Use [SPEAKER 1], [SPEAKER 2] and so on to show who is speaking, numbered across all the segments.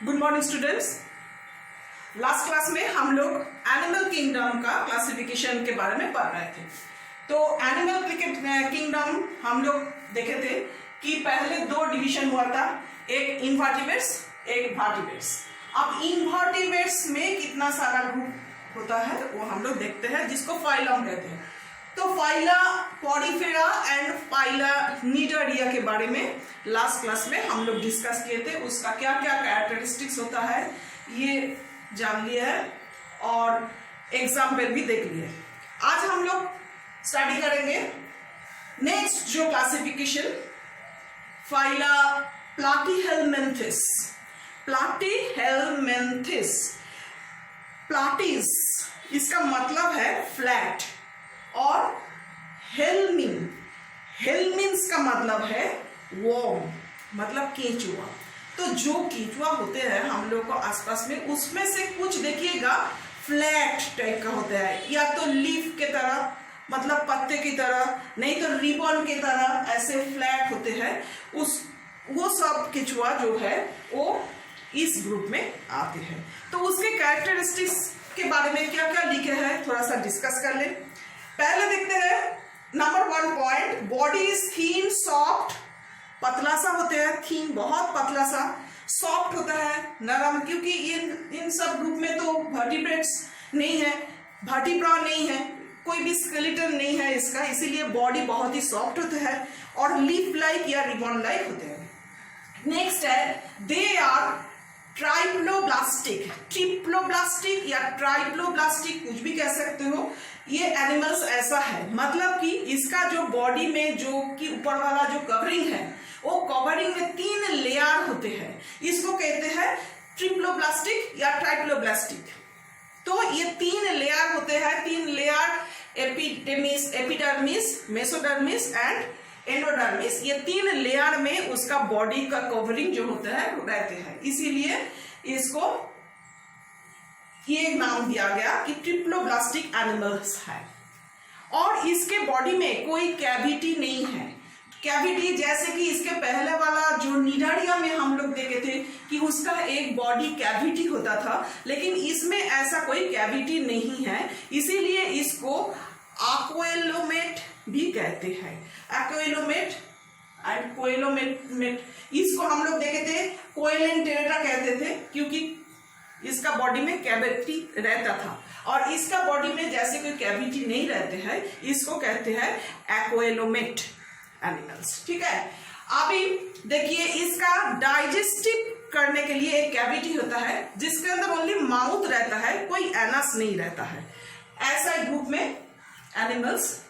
[SPEAKER 1] Good morning students. Last class में हम लोग एनिमल किंगडम का क्लासिफिकेशन के बारे में पढ़ रहे थे। तो एनिमल किंगडम हम लोग देखे थे कि पहले दो डिवीजन हुआ था, एक इनवर्टिब्रेट्स एक वर्टिब्रेट्स। अब इनवर्टिब्रेट्स में कितना सारा ग्रुप होता है वो हम लोग देखते हैं, जिसको फाइलम कहते हैं। तो फाइला पॉरीफेरा एंड फाइला निडरिया के बारे में लास्ट क्लास में हम लोग डिस्कस किए थे। उसका क्या क्या कैरेक्टरिस्टिक्स होता है ये जान लिया है और एग्जाम्पल भी देख लिए। आज हम लोग स्टडी करेंगे नेक्स्ट जो क्लासिफिकेशन, फाइला प्लाटीहेलमिन्थिस। प्लाटीहेलमिन्थिस, प्लाटीज इसका मतलब है फ्लैट और हेलमिन, हेलमिन्स का मतलब है वॉर्म, मतलब केंचुआ। तो जो केंचुआ होते हैं हम लोग को आसपास में, उसमें से कुछ देखिएगा फ्लैट टाइप का होता है, या तो लीफ के तरह मतलब पत्ते की तरह, नहीं तो रिबन की तरह ऐसे फ्लैट होते हैं। वो सब केंचुआ जो है वो इस ग्रुप में आते हैं। तो उसके कैरेक्टरिस्टिक्स के बारे में क्या क्या लिखे हैं थोड़ा सा डिस्कस कर ले। पहले देखते हैं number 1 point, body is thin soft, पतला सा होते हैं, थीन बहुत पतला सा, सॉफ्ट होता है नरम, क्योंकि इन सब ग्रुप में तो वर्टिब्रेट्स नहीं है, वर्टिब्रा नहीं है, कोई भी स्केलेटन नहीं है इसका, इसीलिए बॉडी बहुत ही सॉफ्ट होता है और लीफ लाइक या रिबन लाइक होते हैं। नेक्स्ट है दे आर ट्राइप्लोब्लास्टिक, ट्रिप्लोब्लास्टिक या ट्राइप्लोब्लास्टिक कुछ भी कह सकते हो। ये एनिमल्स ऐसा है, मतलब कि इसका जो बॉडी में जो कि ऊपर वाला जो कवरिंग है वो कवरिंग में 3 लेयर होते हैं, इसको कहते हैं ट्रिप्लोब्लास्टिक या ट्राइप्लोब्लास्टिक। तो ये 3 लेयर होते हैं, 3 layer, epidermis, epidermis, mesodermis and endodermis. ये 3 लेयर में उसका बॉडी का कवरिंग जो होता है रहते हैं, इसीलिए इसको ये नाम दिया गया कि ट्रिप्लोब्लास्टिक एनिमल्स है। और इसके बॉडी में कोई कैविटी नहीं है, कैविटी जैसे कि इसके पहले वाला जो निडारिया में हम लोग देखे थे कि उसका एक बॉडी कैविटी होता था, लेकिन इसमें ऐसा कोई कैविटी नहीं है, इसीलिए इसको एक्वेलोमेट भी कहते हैं। एक्वेलोमेट एंड कोएलोमेट, इसको हम लोग देखे थे कोएलेंटेरा कहते थे, क्योंकि इसका बॉडी में कैविटी रहता था, और इसका बॉडी में जैसे कोई कैविटी नहीं रहते हैं, इसको कहते हैं एक्वेलोमेट एनिमल्स। ठीक है, अभी देखिए इसका डाइजेस्टिव करने के लिए एक कैविटी होता है जिसके अंदर ओनली माउथ रहता है, कोई एनस नहीं रहता है। ऐसा ग्रुप में एनिमल्स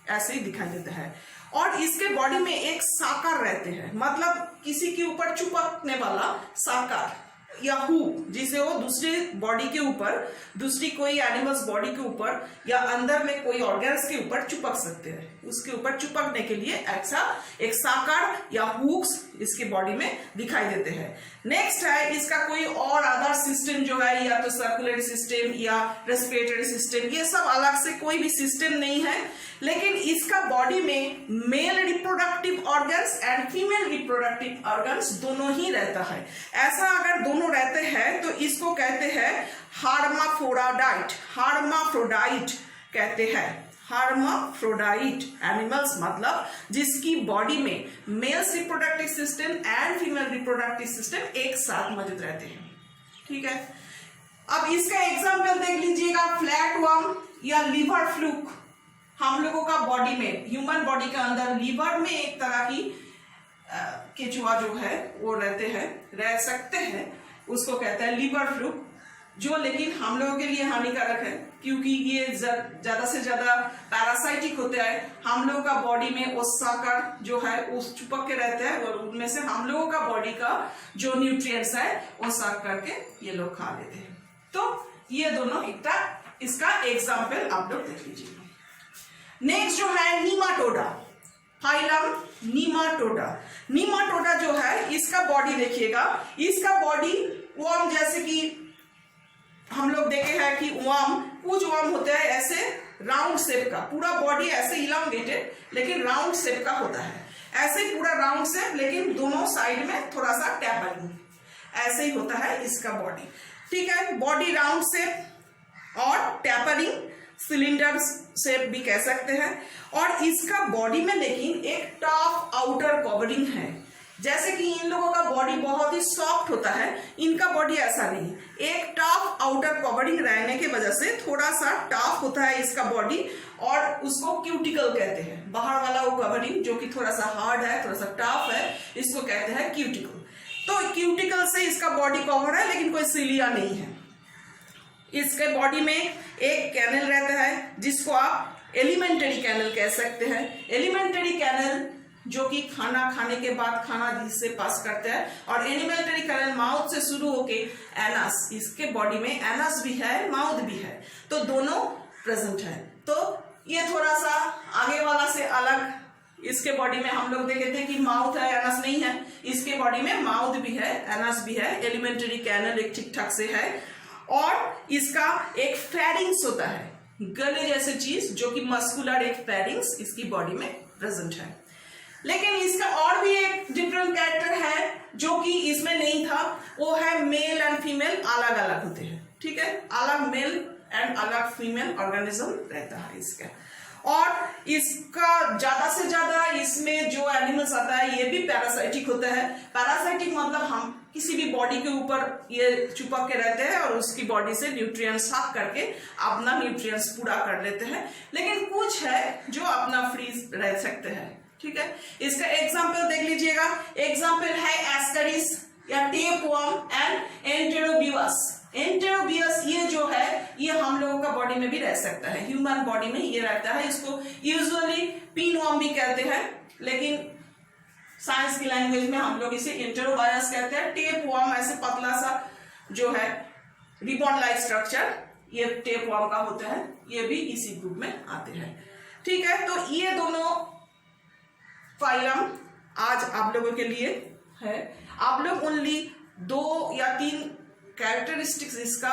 [SPEAKER 1] ऐसे ही दिखाई देता है। और इसके बॉडी में एक साकार रहते हैं, मतलब किसी के ऊपर चिपकने वाला साकार या हुक, जिसे वो दूसरे बॉडी के ऊपर, दूसरी कोई एनिमल्स बॉडी के ऊपर या अंदर में कोई ऑर्गन्स के ऊपर चिपक सकते हैं। उसके ऊपर चिपकने के लिए ऐसा एक साकार या हुक्स इसके बॉडी में दिखाई देते हैं। नेक्स्ट है इसका कोई और अदर सिस्टम जो है, या तो सर्कुलेटरी सिस्टम या रेस्पिरेटरी सिस्टम, ये सब अलग से कोई भी सिस्टम नहीं है, लेकिन इसका बॉडी में male reproductive organs and female reproductive organs दोनों ही रहता है। ऐसा अगर दोनों रहते हैं तो इसको कहते हैं हार्माफ्रोडाइट, हार्माफ्रोडाइट कहते हैं। हार्माफ्रोडाइट एनिमल्स मतलब जिसकी बॉडी में males reproductive system and female reproductive system एक साथ मौजूद रहते हैं। ठीक है, अब इसका एग्जांपल देख लीजिएगा, फ्लैट वर्म या लीवर फ्लूक। हम लोगों का बॉडी में, ह्यूमन बॉडी के अंदर लीवर में एक तरह की केंचुआ जो है वो रह सकते हैं, उसको कहते हैं लीवर फ्लूक, जो लेकिन हम लोगों के लिए हानिकारक है, क्योंकि ये ज्यादा से ज्यादा पैरासाइटिक होते हैं। हम लोगों का बॉडी में वो साकार जो है वो चिपक के रहते हैं, और उनमें से हम लोगों का बॉडी का जो न्यूट्रिएंट्स है वो साक करके ये लोग खा लेते हैं। तो ये दोनों इसका एग्जाम्पल आप लोग देख लीजिए। नेक्स्ट जो है नीमाटोडा, फाइलम नीमाटोडा। नीमाटोडा जो है इसका बॉडी देखिएगा, इसका बॉडी वर्म, जैसे कि हम लोग देखे हैं कि वर्म, कुछ वर्म होते हैं ऐसे राउंड शेप का, पूरा बॉडी ऐसे इलांगेटेड लेकिन राउंड शेप का होता है, ऐसे पूरा राउंड शेप लेकिन दोनों साइड में थोड़ा सा टैपर। ऐसे ही होता है इसका बॉडी। ठीक है, बॉडी राउंड शेप और टैपरिंग सिलेंडर शेप भी कह सकते हैं। और इसका बॉडी में लेकिन एक टफ आउटर कवरिंग है। जैसे कि इन लोगों का बॉडी बहुत ही सॉफ्ट होता है, इनका बॉडी ऐसा नहीं। एक टफ आउटर कवरिंग रहने की वजह से थोड़ा सा टफ होता है इसका बॉडी, और उसको क्यूटिकल कहते हैं। बाहर वाला वो कवरिंग जो कि थोड़ा सा हार्ड है, थोड़ा सा टफ है, इसको कहते हैं क्यूटिकल। तो क्यूटिकल से इसका बॉडी कवर है, लेकिन कोई सिलिया नहीं है। इसके बॉडी में एक कैनल रहता है जिसको आप एलिमेंटरी कैनल कह सकते हैं। एलिमेंटरी कैनल जो कि खाना खाने के बाद खाना जिससे पास करते हैं, और एलिमेंटरी कैनल माउथ से शुरू होके एनस, इसके बॉडी में एनस भी है, माउथ भी है, तो दोनों प्रेजेंट है। तो ये थोड़ा सा आगे वाला से अलग। इसके बॉडी में हम लोग देखे थे कि माउथ है, एनस नहीं है। इसके बॉडी में माउथ भी है, एनस भी है, एलिमेंटरी कैनल एक ठीक ठाक से है, और इसका एक फेरिंग्स होता है, गले जैसे चीज जो कि मस्कुलर एक फेरिंग्स इसकी बॉडी में प्रेजेंट है। लेकिन इसका और भी एक डिफरेंट कैरेक्टर है जो कि इसमें नहीं था, वो है मेल एंड फीमेल अलग अलग होते हैं। ठीक है, अलग मेल एंड अलग फीमेल ऑर्गेनिज्म रहता है इसका। और इसका ज्यादा से ज्यादा इसमें जो एनिमल्स आता है ये भी पैरासाइटिक होता है। पैरासाइटिक मतलब हम किसी भी बॉडी के ऊपर ये चिपक के रहते हैं और उसकी बॉडी से न्यूट्रिएंट्स साफ करके अपना न्यूट्रिएंट्स पूरा कर लेते हैं। लेकिन कुछ है जो अपना फ्री रह सकते हैं। ठीक है, इसका एग्जाम्पल देख लीजिएगा। एग्जाम्पल है एस्करिस या टेपवर्म एंड एंटेरोबिवस। एंटेरोबिवस ये जो है ये हम लोगों का बॉडी में भी रह सकता है, ह्यूमन बॉडी में ये रहता है। इसको यूजुअली पिनवर्म भी कहते हैं, लेकिन साइंस की लैंग्वेज में हम लोग इसे एंटेरोबायस कहते हैं। टेपवर्म ऐसे पतला सा जो है रिबन लाइक स्ट्रक्चर, ये टेपवर्म का होता है, ये भी इसी ग्रुप में आते हैं। ठीक है, तो ये दोनों फाइलम आज आप लोगों के लिए है। आप लोग ओनली 2 या 3 कैरेक्टरिस्टिक्स इसका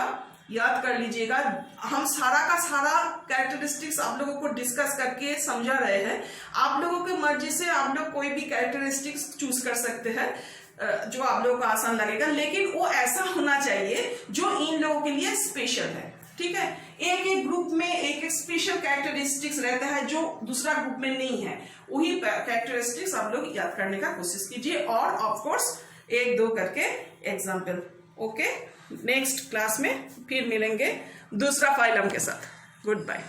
[SPEAKER 1] याद कर लीजिएगा। हम सारा का सारा कैरेक्टरिस्टिक्स आप लोगों को डिस्कस करके समझा रहे हैं। आप लोगों की मर्जी से आप लोग कोई भी कैरेक्टरिस्टिक्स चूज कर सकते हैं जो आप लोगों को आसान लगेगा, लेकिन वो ऐसा होना चाहिए जो इन लोगों के लिए स्पेशल है। ठीक है, एक एक ग्रुप में एक एक स्पेशल कैरेक्टरिस्टिक्स रहता है जो दूसरा ग्रुप में नहीं है। वही कैरेक्टरिस्टिक्स आप लोग याद करने का कोशिश कीजिए, और ऑफ कोर्स 1-2 करके एग्जाम्पल। ओके, नेक्स्ट क्लास में फिर मिलेंगे दूसरा फाइलम के साथ। Good bye.